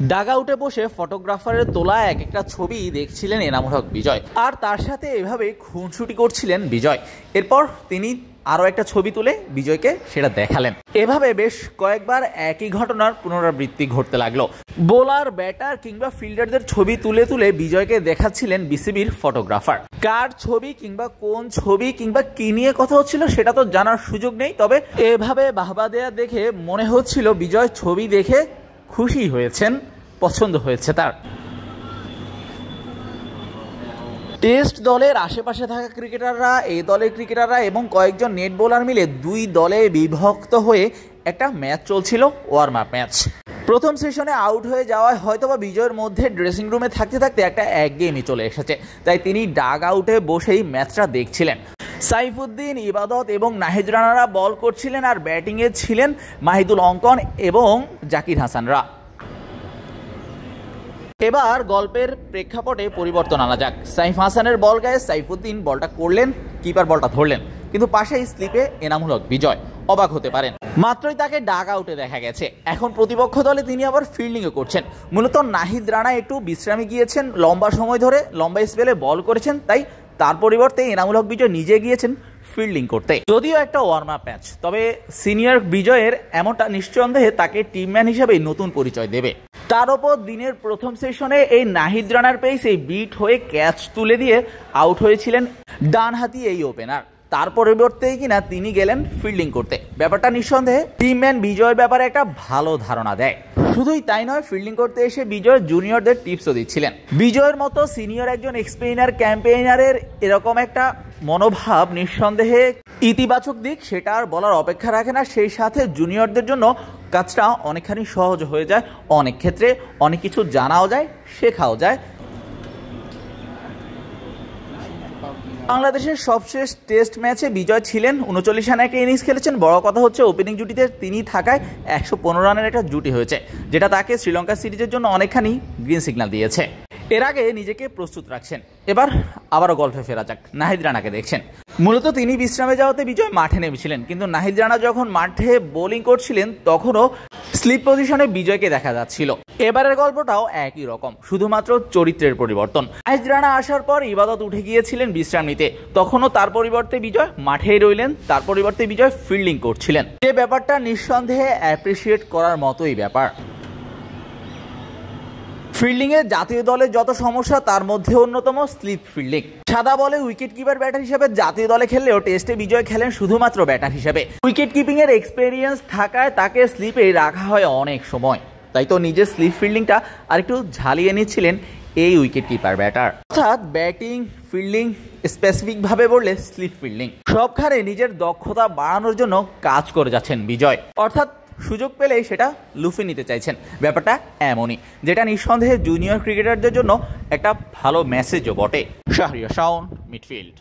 ডাগআউটে বসে ফটোগ্রাফারের তোলা এক একটা ছবি দেখছিলেন এনামুল হক বিজয়, আর তার সাথে এভাবে খুনসুটি করছিলেন বিজয়। এরপর তিনি আরও একটা ছবি তুলে বিজয়কে সেটা দেখালেন। এভাবে বেশ কয়েকবার একই ঘটনার পুনরাবৃত্তি ঘটতে লাগলো। বোলার, ব্যাটার কিংবা ফিল্ডারদের ছবি তুলে তুলে বিজয়কে দেখাচ্ছিলেন বিসিবির ফটোগ্রাফার। কার ছবি কিংবা কোন ছবি কিংবা কি নিয়ে কথা হচ্ছিল সেটা তো জানার সুযোগ নেই, তবে এভাবে বাহবা দেয়া দেখে মনে হচ্ছিল বিজয় ছবি দেখে খুশি হয়েছেন, পছন্দ হয়েছে তার। টেস্ট দলের আশেপাশে থাকা ক্রিকেটাররা, এই দলের ক্রিকেটাররা এবং কয়েকজন নেট বোলার মিলে দুই দলে বিভক্ত হয়ে একটা ম্যাচ চলছিল, ওয়ার্ম আপ ম্যাচ। প্রথম সেশনে আউট হয়ে যাওয়ায় হয়তোবা বিজয়ের মধ্যে ড্রেসিং রুমে থাকতে থাকতে একটা একঘেয়েমি চলে এসেছে, তাই তিনি ডাগ আউটে বসেই ম্যাচটা দেখছিলেন। সাইফুদ্দিন, ইবাদত এবং নাহিদ রানারা বল করছিলেন, আর ব্যাটিংয়ে ছিলেন মাহিদুল অঙ্কন এবং জাকির হাসানরা। এবার গল্পের প্রেক্ষাপটে পরিবর্তন আনা যাক। সাইফ হাসানের বল গায়ে সাইফুদ্দিন বলটা করলেন, কিপার বলটা ধরলেন, কিন্তু পাশেই স্লিপে এনামুল হক বিজয়। অবাক হতে পারেন, মাত্রই তাকে ডাগ আউটে দেখা গেছে। এখন প্রতিপক্ষ দলে তিনি আবার ফিল্ডিংও করছেন। মূলত নাহিদ রানা একটু বিশ্রামে গিয়েছেন, লম্বা সময় ধরে লম্বা স্পেলে বল করেছেন, তাই তার পরিবর্তে এনামুল হক বিজয় নিজে গিয়েছেন ফিল্ডিং করতে। যদিও একটা ওয়ার্ম আপ ম্যাচ, তবে সিনিয়র বিজয়ের এমনটা নিঃসন্দেহে তাকে টিমম্যান হিসেবেই নতুন পরিচয় দেবে। তার ওপর দিনের প্রথম সেশনে এই নাহিদ রানার পেসে বিট হয়ে ক্যাচ তুলে দিয়ে আউট হয়েছিলেন ডানহাতি এই ওপেনার। তার পরিবর্তেই কিনা তিনি গেলেন ফিল্ডিং করতে। ব্যাপারটা নিঃসন্দেহে টিমম্যান বিজয়ের ব্যাপারে একটা ভালো ধারণা দেয়। শুধুই তাই নয়, ফিল্ডিং করতে এসে বিজয় জুনিয়রদের টিপসও দিচ্ছিলেন। বিজয়ের মতো সিনিয়র একজন এক্সপেইনার ক্যাম্পেইনারের এরকম একটা মনোভাব নিঃসন্দেহে ইতিবাচক দিক, সেটা আর বলার অপেক্ষা রাখে না। সেই সাথে জুনিয়রদের জন্য কাজটা অনেকখানি সহজ হয়ে যায়, অনেক ক্ষেত্রে অনেক কিছু জানাও যায়, শেখাও যায়। বাংলাদেশের সবশেষ টেস্ট ম্যাচে বিজয় ছিলেন, 39 রানে একটা ইনিংস খেলেছেন। বড় কথা হচ্ছে ওপেনিং জুটিতে তিনি থাকায় 115 রানের একটা জুটি হয়েছে, যেটা তাকে শ্রীলঙ্কা সিরিজের জন্য অনেকখানি গ্রিন সিগন্যাল দিয়েছে। এর আগে নিজেকে প্রস্তুত রাখছেন। এবার আবারও গল্পে ফেরা যাক। নাহিদ রানাকে দেখছেন। মূলত তিনি বিশ্রামে যাওয়াতে বিজয় মাঠে নেমেছিলেন, কিন্তু নাহিদ রানা যখন মাঠে বোলিং করছিলেন তখনও স্লিপ পজিশনে বিজয়কে দেখা যাচ্ছিল। এবারের গল্পটাও একই রকম, শুধুমাত্র চরিত্রের পরিবর্তন। নাহিদ রানা আসার পর ইবাদত উঠে গিয়েছিলেন বিশ্রাম নিতে, তখনও তার পরিবর্তে বিজয় মাঠেই রইলেন, তার পরিবর্তে বিজয় ফিল্ডিং করছিলেন। যে ব্যাপারটা নিঃসন্দেহে অ্যাপ্রিসিয়েট করার মতোই ব্যাপার। ফিল্ডিংয়ে জাতীয় দলের যত সমস্যা তার মধ্যে অন্যতম স্লিপ ফিল্ডিং। সাদা বলে উইকেট কিপার ব্যাটার হিসেবে জাতীয় দলে খেললেও টেস্টে বিজয় খেলেন শুধুমাত্র ব্যাটার হিসেবে। উইকেট কিপিং এর এক্সপেরিয়েন্স থাকায় তাকে স্লিপে রাখা হয় অনেক সময়, তাই তো নিজের স্লিপ ফিল্ডিংটা আরেকটু ঝালিয়ে নিচ্ছিলেন এই উইকেট কিপার ব্যাটার। অর্থাৎ ব্যাটিং, ফিল্ডিং, স্পেসিফিকভাবে বললে স্লিপ ফিল্ডিং, সবখানে নিজের দক্ষতা বাড়ানোর জন্য কাজ করে যাচ্ছেন বিজয়। অর্থাৎ সুযোগ পেলেই সেটা লুফে নিতে চাইছেন। ব্যাপারটা এমনই, যেটা নিঃসন্দেহে জুনিয়র ক্রিকেটারদের জন্য একটা ভালো মেসেজও বটে। শাহরিয়ার শাওন, মিডফিল্ড।